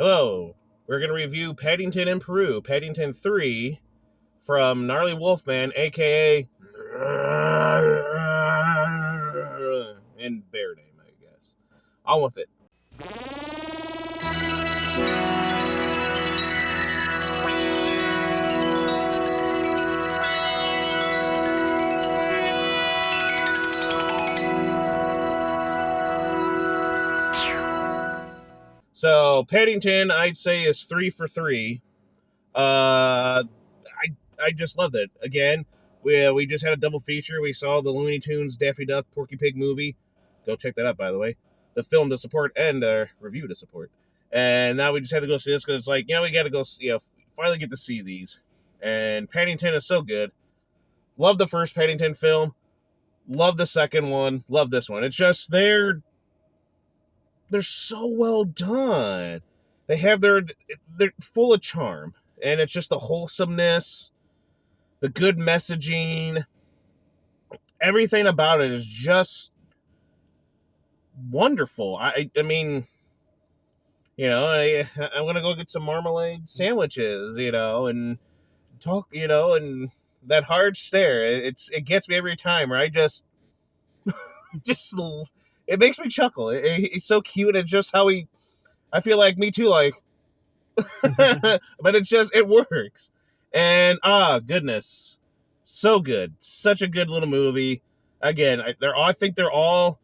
Hello, we're going to review Paddington in Peru, Paddington 3 from Gnarly Wolfman, aka and Bear Name, I guess. On with it. So Paddington, I'd say, is 3 for 3. I just loved it. Again, we just had a double feature. We saw the Looney Tunes Daffy Duck Porky Pig movie. Go check that out, by the way. The film to support and the review to support. And now we just had to go see this because it's like, we got to go, finally get to see these. And Paddington is so good. Love the first Paddington film. Love the second one. Love this one. It's just they're so well done. They're full of charm, and it's just the wholesomeness, the good messaging, everything about it is just wonderful. I mean, I'm gonna go get some Marmalade sandwiches, and talk, and that hard stare. It gets me every time. Where I just it makes me chuckle. It's so cute. It's just how I feel like me too. Like, but it works. And goodness, so good. Such a good little movie. Again, I think they're all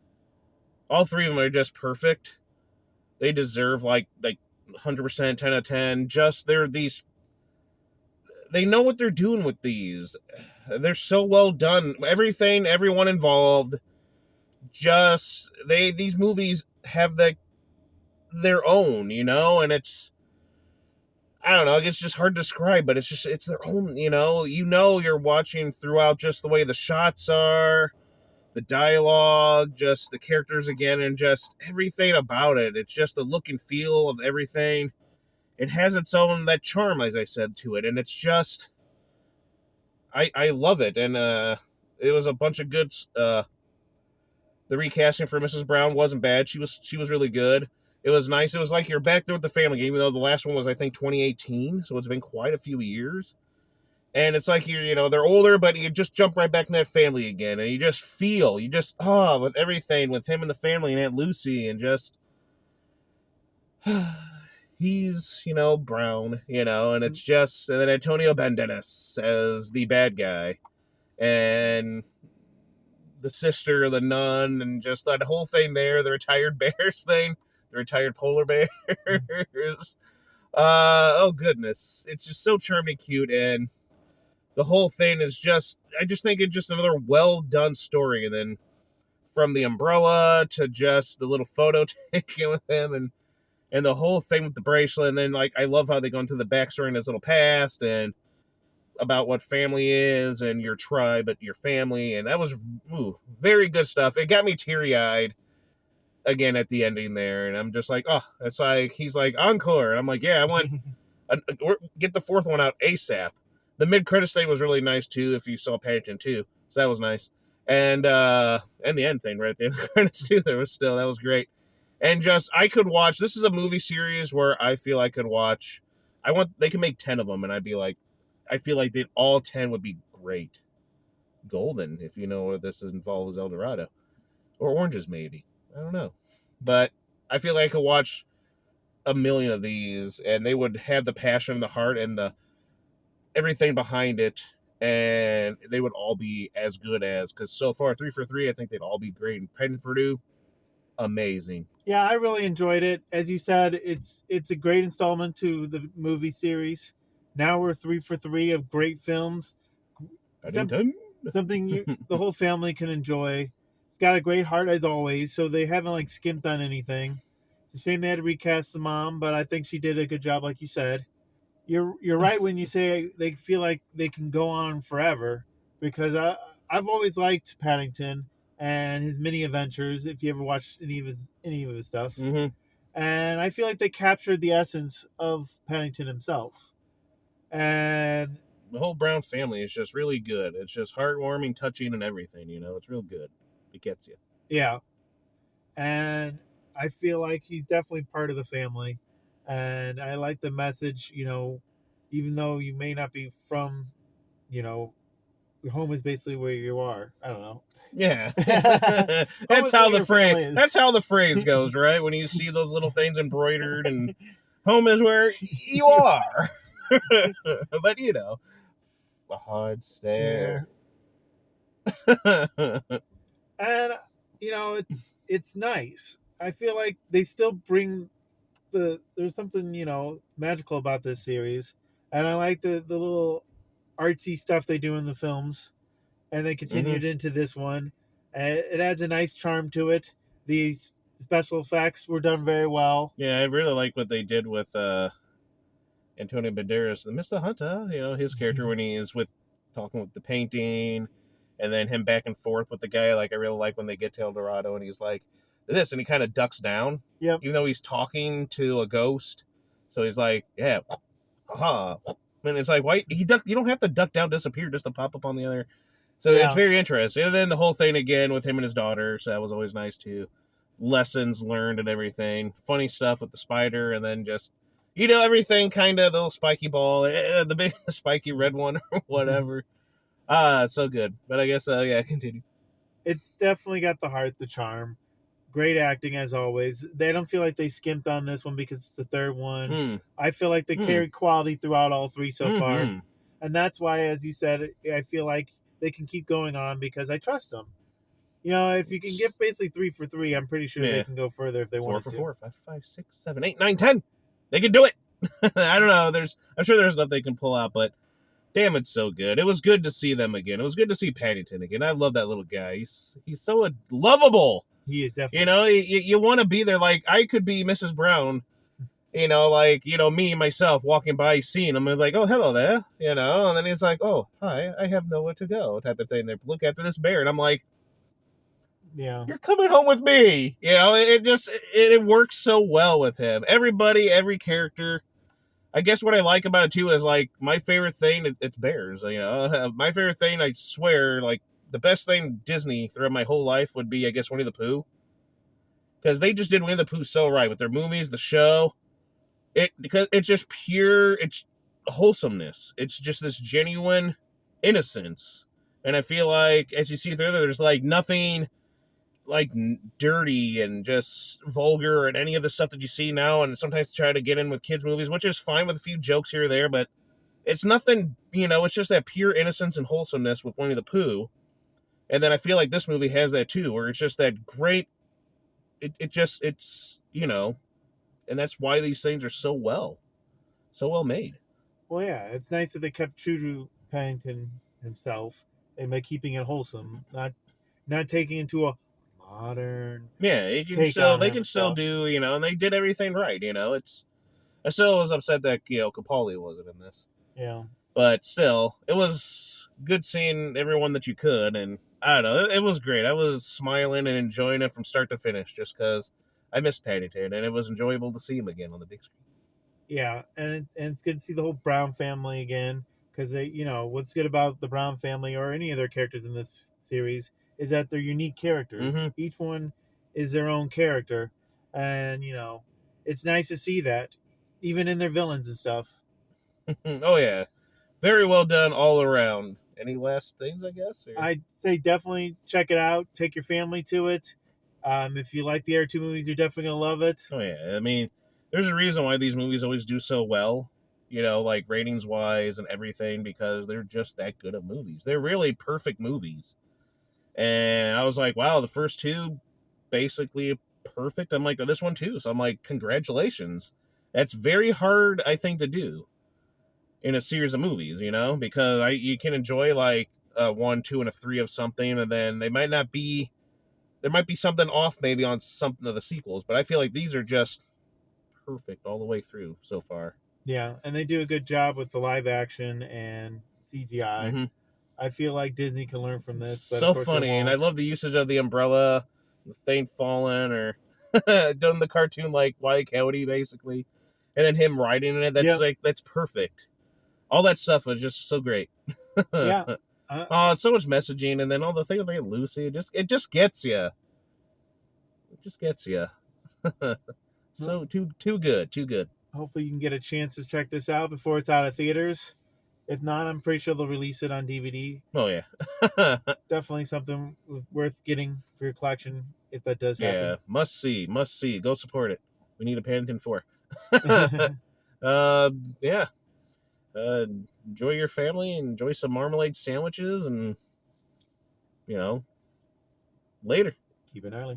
three of them are just perfect. They deserve like 100%, 10 out of 10. Just they know what they're doing with these. They're so well done. Everyone involved. Just these movies have their own, and it's, I don't know, it's just hard to describe, but it's their own, you're watching throughout just the way the shots are, the dialogue, just the characters again, and just everything about it. It's just the look and feel of everything. It has its own, that charm, as I said, to it, and it's just, I love it. And it was a bunch of good, the recasting for Mrs. Brown wasn't bad. She was really good. It was nice. It was like you're back there with the family, even though the last one was, I think, 2018, so it's been quite a few years. And it's like they're older, but you just jump right back in that family again, and you just feel, with everything, with him and the family and Aunt Lucy, and just, he's, brown, and it's just, and then Antonio Banderas as the bad guy, and the sister, the nun, and just that whole thing there, the retired bears thing, the retired polar bears. Oh goodness, it's just so charming, cute, and the whole thing is just, I just think it's just another well done story. And then from the umbrella to just the little photo taken with him, and the whole thing with the bracelet, and then I love how they go into the backstory in his little past and about what family is and your tribe, but your family, and that was very good stuff. It got me teary-eyed again at the ending there, and I'm just like, oh, it's like, he's like, encore, and I'm like, yeah, I want get the fourth one out ASAP. The mid-credits thing was really nice too, if you saw Paddington 2, so that was nice. And the end thing right at the end of the credits too, that was great. And just, I could watch, this is a movie series where I feel I could watch, they can make 10 of them, and I'd be like, I feel like all 10 would be great. Golden, if you know what this involves, El Dorado. Or oranges, maybe. I don't know. But I feel like I could watch a million of these, and they would have the passion, the heart, and the everything behind it, and they would all be as good as, because so far, 3 for 3, I think they'd all be great. And Paddington Purdue, amazing. Yeah, I really enjoyed it. As you said, it's a great installment to the movie series. Now we're 3 for 3 of great films. Something the whole family can enjoy. It's got a great heart as always, so they haven't skimped on anything. It's a shame they had to recast the mom, but I think she did a good job, like you said. You're right when you say they feel like they can go on forever, because I've always liked Paddington and his mini adventures. If you ever watched any of his stuff, mm-hmm. And I feel like they captured the essence of Paddington himself. And the whole Brown family is just really good. It's just heartwarming, touching, and everything. It's real good. It gets you. Yeah, and I feel like he's definitely part of the family. And I like the message, even though you may not be from, your home is basically where you are. I don't know. Yeah. Home That's is where how the your phrase family is. that's how the phrase goes, right? When you see those little things embroidered and home is where you are. But a hard stare. And it's nice. I feel like they still bring there's something magical about this series, and I like the little artsy stuff they do in the films, and they continued into this one. It adds a nice charm to it. The special effects were done very well. Yeah, I really like what they did with Antonio Banderas, the Mr. Hunter, his character when he is talking with the painting, and then him back and forth with the guy. Like, I really like when they get to El Dorado and he's like, this, and he kind of ducks down. Yep. Even though he's talking to a ghost. So he's like, yeah, haha. And it's like, why you don't have to duck down, disappear just to pop up on the other. So Yeah. it's very interesting. And then the whole thing again with him and his daughter, so that was always nice too. Lessons learned and everything. Funny stuff with the spider, and then just everything kind of the little spiky ball, the big spiky red one or whatever. It's so good. But I guess yeah, continue. It's definitely got the heart, the charm. Great acting as always. They don't feel like they skimped on this one because it's the third one. I feel like they carried quality throughout all three so far. And that's why, as you said, I feel like they can keep going on because I trust them. If you can get basically 3 for 3, I'm pretty sure they can go further if they want to. 4 for 4, 5 for 5, 6, 7, 8, 9, 10. They can do it. I don't know. I'm sure there's stuff they can pull out, but damn, it's so good. It was good to see them again. It was good to see Paddington again. I love that little guy. He's so lovable. He is definitely. You want to be there. Like, I could be Mrs. Brown, me, myself, walking by, seeing him, and like, oh, hello there, and then he's like, oh, hi, I have nowhere to go, type of thing. They look after this bear, and I'm like, yeah, you're coming home with me. It works so well with him. Everybody, every character. I guess what I like about it, too, is, like, my favorite thing, it's bears, My favorite thing, I swear, like, the best thing Disney throughout my whole life would be, I guess, Winnie the Pooh. Because they just did Winnie the Pooh so right with their movies, the show. Because it's just pure, it's wholesomeness. It's just this genuine innocence. And I feel like, as you see through there's, like, nothing, like, dirty and just vulgar and any of the stuff that you see now, and sometimes try to get in with kids' movies, which is fine with a few jokes here or there, but it's nothing, it's just that pure innocence and wholesomeness with Winnie the Pooh. And then I feel like this movie has that too, where it's just that great, it's and that's why these things are so well made. Well, yeah, it's nice that they kept true to Paddington himself, and by keeping it wholesome, not taking into a modern. Yeah, they can still do, and they did everything right, I still was upset that, Capaldi wasn't in this. Yeah. But still, it was good seeing everyone that you could, and I don't know, it was great. I was smiling and enjoying it from start to finish, just because I missed Paddington, and it was enjoyable to see him again on the big screen. Yeah, and it's good to see the whole Brown family again, because they, what's good about the Brown family or any of their characters in this series is that they're unique characters. Each one is their own character, and it's nice to see that, even in their villains and stuff. Oh yeah, very well done all around. Any last things, I guess? Or? I'd say definitely check it out. Take your family to it. If you like the other two movies, you're definitely gonna love it. Oh yeah, I mean, there's a reason why these movies always do so well, like ratings wise and everything, because they're just that good of movies. They're really perfect movies. And I was like, wow, the first two basically perfect. I'm like, this one too. So I'm like, congratulations. That's very hard, I think, to do in a series of movies, because you can enjoy like a 1, 2, and a 3 of something, and then there might be something off maybe on something of the sequels, but I feel like these are just perfect all the way through so far. Yeah, and they do a good job with the live action and CGI. I feel like Disney can learn from this. But so funny, and I love the usage of the umbrella, the thing falling, or doing the cartoon like Wile E. Coyote basically, and then him riding in it. That's perfect. All that stuff was just so great. Yeah. So much messaging, and then all the thing with Lucy, it just gets you. It just gets you. So too good. hopefully you can get a chance to check this out before it's out of theaters. If not, I'm pretty sure they'll release it on DVD. Oh yeah. Definitely something worth getting for your collection if that does Yeah, happen. must see, must see. Go support it. We need a Paddington 4. Yeah. Uh, enjoy your family, enjoy some marmalade sandwiches, and you know, later. Keep an eye.